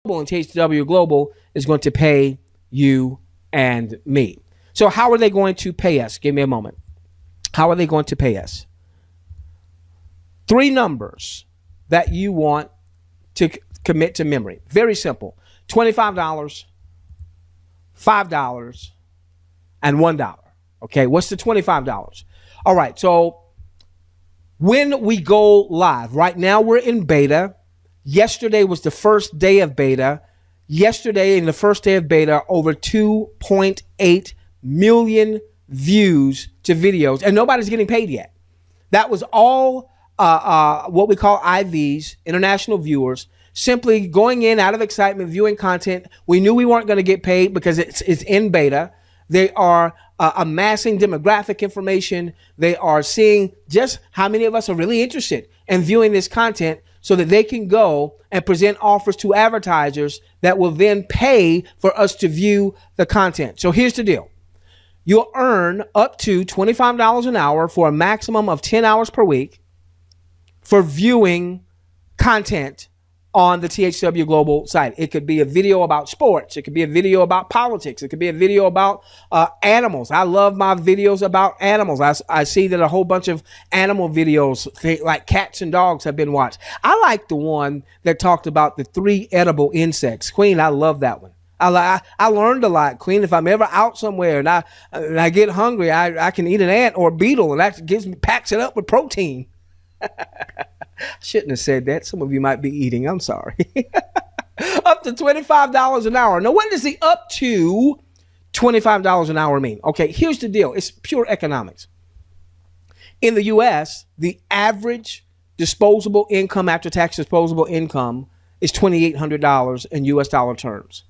and THW Global is going to pay you and me. So how are they going to pay us? Give me a moment. How are they going to pay us? Three numbers that you want to commit to memory. Very simple. $25, $5, and $1. Okay, what's the $25? All right, so when we go live, right now we're in beta. Yesterday was the first day of beta. Yesterday, in the first day of beta, over 2.8 million views to videos, and nobody's getting paid yet. That was all what we call IVs, international viewers, simply going in out of excitement, viewing content. We knew we weren't going to get paid because it's in beta. They are amassing demographic information. They are seeing just how many of us are really interested in viewing this content so that they can go and present offers to advertisers that will then pay for us to view the content. So here's the deal. You'll earn up to $25 an hour for a maximum of 10 hours per week for viewing content on the THW Global site. It could be a video about sports. It could be a video about politics. It could be a video about animals. I love my videos about animals. I see that a whole bunch of animal videos, like cats and dogs, have been watched. I like the one that talked about the 3 edible insects. Queen, I love that one. I learned a lot, Queen. If I'm ever out somewhere and I get hungry, I can eat an ant or a beetle, and that packs it up with protein. Shouldn't have said that. Some of you might be eating. I'm sorry. Up to $25 an hour. Now, what does the up to $25 an hour mean? Okay, here's the deal. It's pure economics. In the U.S., the average disposable income after tax disposable income is $2,800 in U.S. dollar terms.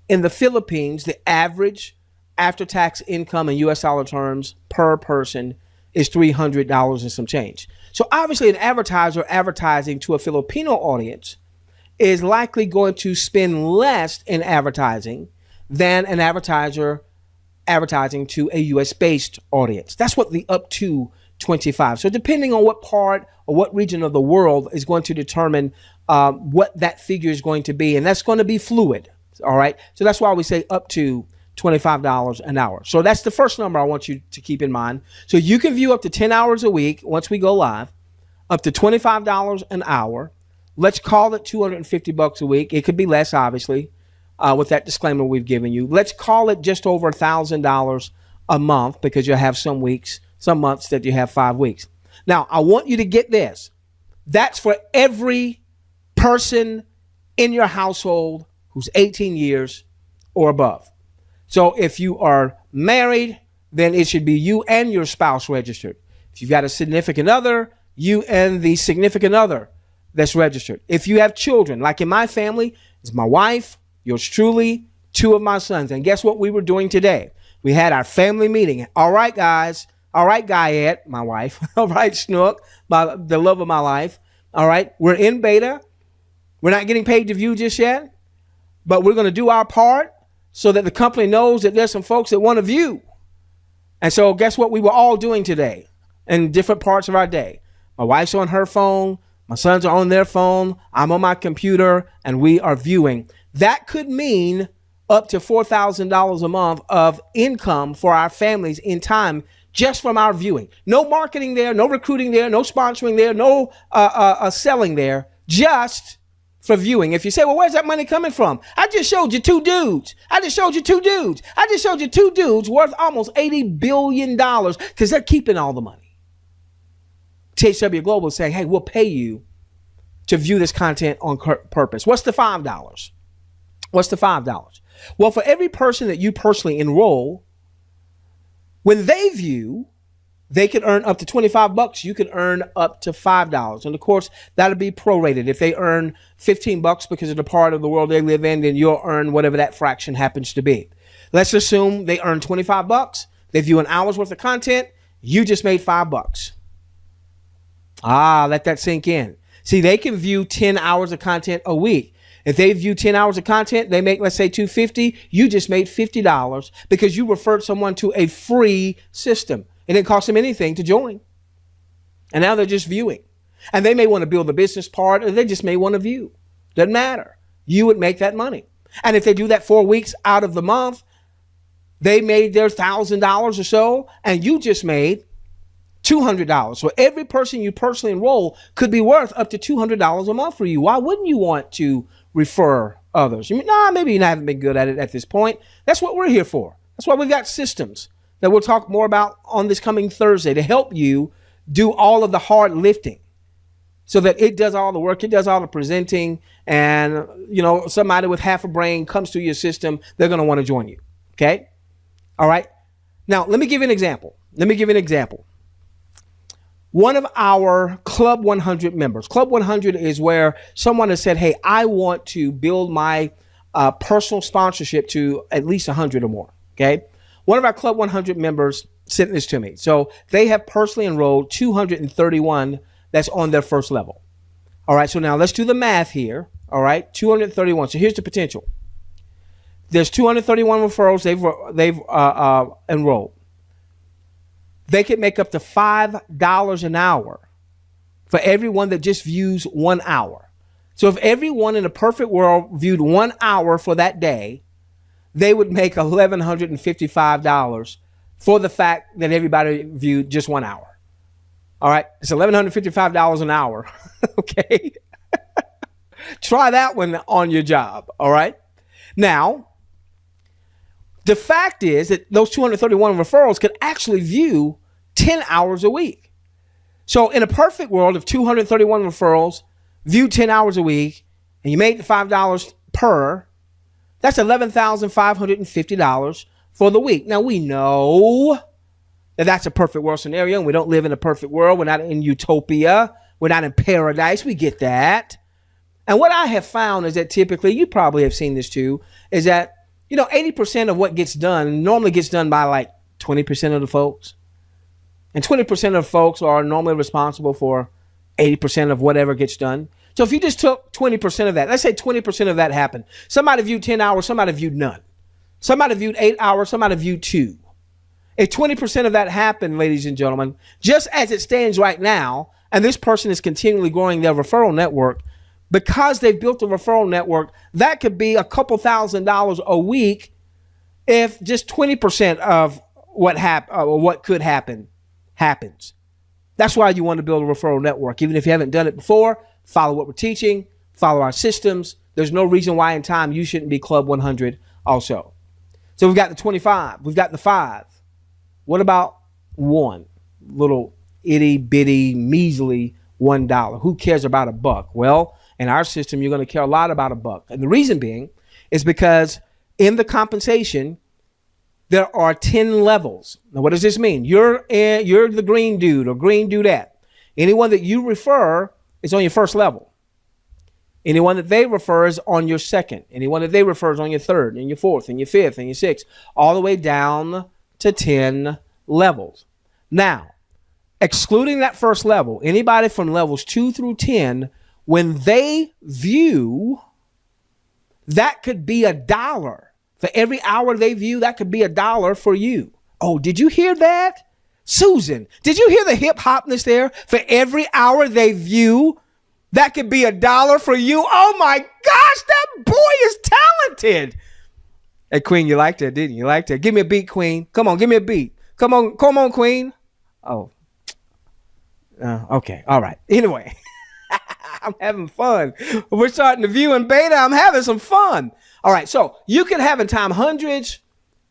In the Philippines, the average after tax income in U.S. dollar terms per person is $300 and some change. So obviously an advertiser advertising to a Filipino audience is likely going to spend less in advertising than an advertiser advertising to a US based audience. That's what the up to 25. So depending on what part or what region of the world is going to determine what that figure is going to be. And that's going to be fluid. All right. So that's why we say up to $25 an hour. So that's the first number I want you to keep in mind. So you can view up to 10 hours a week once we go live, up to $25 an hour. Let's call it $250 a week. It could be less, obviously, with that disclaimer we've given you. Let's call it just over $1,000 a month because you have some months that you have 5 weeks. Now, I want you to get this. That's for every person in your household who's 18 years or above. So if you are married, then it should be you and your spouse registered. If you've got a significant other, you and the significant other that's registered. If you have children, like in my family, it's my wife, yours truly, 2 of my sons. And guess what we were doing today? We had our family meeting. All right, guys. All right, Guyette, my wife. All right, Snook, the love of my life. All right, we're in beta. We're not getting paid to view just yet, but we're going to do our part so that the company knows that there's some folks that want to view. And so guess what we were all doing today in different parts of our day? My wife's on her phone. My sons are on their phone. I'm on my computer, and we are viewing. That could mean up to $4,000 a month of income for our families in time just from our viewing. No marketing there, no recruiting there, no sponsoring there, no selling there, just for viewing. If you say, well, where's that money coming from? I just showed you 2 dudes. I just showed you 2 dudes worth almost $80 billion because they're keeping all the money. THW Global is saying, hey, we'll pay you to view this content on purpose. What's the $5? What's the $5? Well, for every person that you personally enroll, when they view, they can earn up to $25. You can earn up to $5. And of course, that'll be prorated. If they earn $15 because of the part of the world they live in, then you'll earn whatever that fraction happens to be. Let's assume they earn $25. They view an hour's worth of content. You just made $5. Let that sink in. See, they can view 10 hours of content a week. If they view 10 hours of content, they make, let's say, $250. You just made $50 because you referred someone to a free system. It didn't cost them anything to join. And now they're just viewing. And they may want to build the business part, or they just may want to view. Doesn't matter. you would make that money. And if they do that 4 weeks out of the month, they made their $1,000 or so, and you just made $200. So every person you personally enroll could be worth up to $200 a month for you. Why wouldn't you want to refer others? You mean, maybe you haven't been good at it at this point. That's what we're here for. That's why we've got systems that we'll talk more about on this coming Thursday to help you do all of the hard lifting so that it does all the work, it does all the presenting, and somebody with half a brain comes through your system, they're going to want to join you. Okay? All right. Now, let me give you an example. One of our Club 100 members, Club 100 is where someone has said, hey, I want to build my personal sponsorship to at least 100 or more. Okay. One of our Club 100 members sent this to me. So they have personally enrolled 231 that's on their first level. All right. So now let's do the math here. All right. 231. So here's the potential. There's 231 referrals they've enrolled. They could make up to $5 an hour for everyone that just views 1 hour. So if everyone in a perfect world viewed 1 hour for that day, they would make $1,155 for the fact that everybody viewed just 1 hour. All right. It's $1,155 an hour. Okay. Try that one on your job. All right. Now, the fact is that those 231 referrals could actually view 10 hours a week. So in a perfect world of 231 referrals, view 10 hours a week, and you made the $5 per, that's $11,550 for the week. Now, we know that that's a perfect world scenario, and we don't live in a perfect world. We're not in utopia. We're not in paradise. We get that. And what I have found is that typically, you probably have seen this too, is that 80% of what gets done normally gets done by like 20% of the folks. And 20% of the folks are normally responsible for 80% of whatever gets done. So if you just took 20% of that, let's say 20% of that happened. Somebody viewed 10 hours, somebody viewed none. Somebody viewed 8 hours, somebody viewed 2. If 20% of that happened, ladies and gentlemen, just as it stands right now, and this person is continually growing their referral network, because they've built a referral network, that could be a couple $1,000s a week if just 20% of what could happen happens. That's why you want to build a referral network. Even if you haven't done it before, follow what we're teaching, follow our systems. There's no reason why in time you shouldn't be Club 100 also. So we've got the 25, we've got the 5. What about 1? Little itty bitty measly $1. Who cares about a buck? Well, in our system, you're going to care a lot about a buck. And the reason being is because in the compensation, there are 10 levels. Now, what does this mean? You're the green dude or green dudette. Anyone that you refer is on your first level. Anyone that they refer is on your second. Anyone that they refer is on your third and your fourth and your fifth and your sixth, all the way down to 10 levels. Now, excluding that first level, anybody from levels 2 through 10, when they view, that could be $1. For every hour they view, that could be $1 for you. Oh, did you hear that? Susan, did you hear the hip hopness there? For every hour they view, that could be $1 for you. Oh my gosh, that boy is talented. Hey, Queen, you liked it, didn't you? You liked it. Give me a beat, Queen. Come on, give me a beat. Come on, Queen. Oh, okay. All right. Anyway. I'm having fun. We're starting to view in beta. I'm having some fun. All right. So you can have in time hundreds,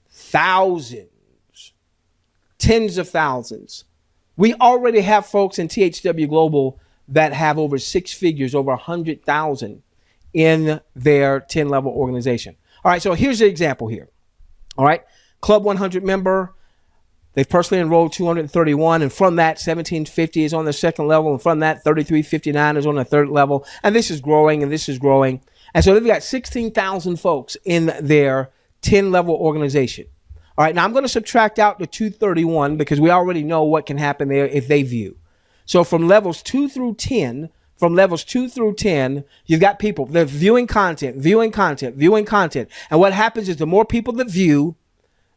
thousands, tens of thousands. We already have folks in THW Global that have over 6 figures, over 100,000 in their 10-level organization. All right. So here's the example here. All right. Club 100 member. They've personally enrolled 231, and from that, 1750 is on the second level, and from that, 3359 is on the third level, and this is growing, and this is growing. And so they've got 16,000 folks in their 10-level organization. All right, now I'm going to subtract out the 231 because we already know what can happen there if they view. So from levels 2 through 10, you've got people, they're viewing content. And what happens is the more people that view,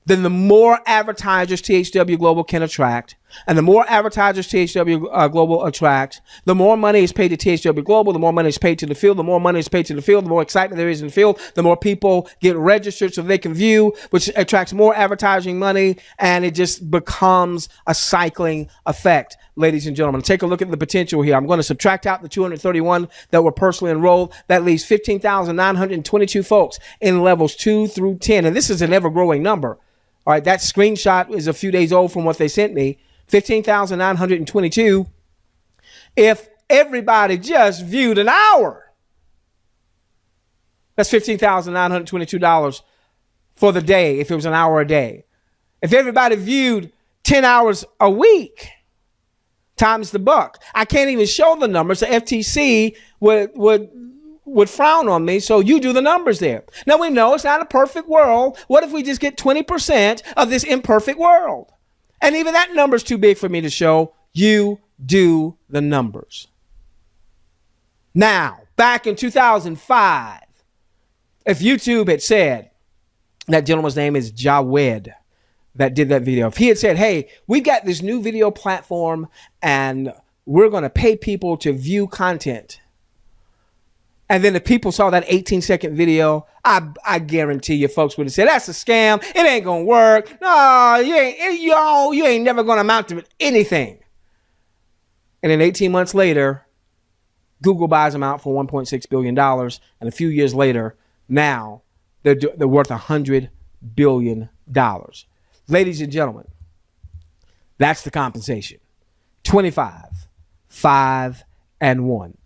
then the more advertisers THW Global can attract. And the more advertisers THW Global attracts, the more money is paid to THW Global, the more money is paid to the field, the more money is paid to the field, the more excitement there is in the field, the more people get registered so they can view, which attracts more advertising money, and it just becomes a cycling effect, ladies and gentlemen. Take a look at the potential here. I'm going to subtract out the 231 that were personally enrolled. That leaves 15,922 folks in levels 2 through 10. And this is an ever-growing number. All right, that screenshot is a few days old from what they sent me. 15,922. If everybody just viewed an hour, that's $15,922 for the day if it was an hour a day. If everybody viewed 10 hours a week, times the buck. I can't even show the numbers. The FTC would frown on me, so you do the numbers there. Now, we know it's not a perfect world. What if we just get 20% of this imperfect world? And even that number's too big for me to show. You do the numbers. Now, back in 2005, if YouTube had said, that gentleman's name is Jawed that did that video. If he had said, hey, we got this new video platform and we're going to pay people to view content. And then the people saw that 18-second video, I guarantee you folks would have said, that's a scam. It ain't going to work. No, you ain't never going to amount to anything. And then 18 months later, Google buys them out for $1.6 billion. And a few years later, now they're worth $100 billion. Ladies and gentlemen, that's the compensation. 25, 5, and 1.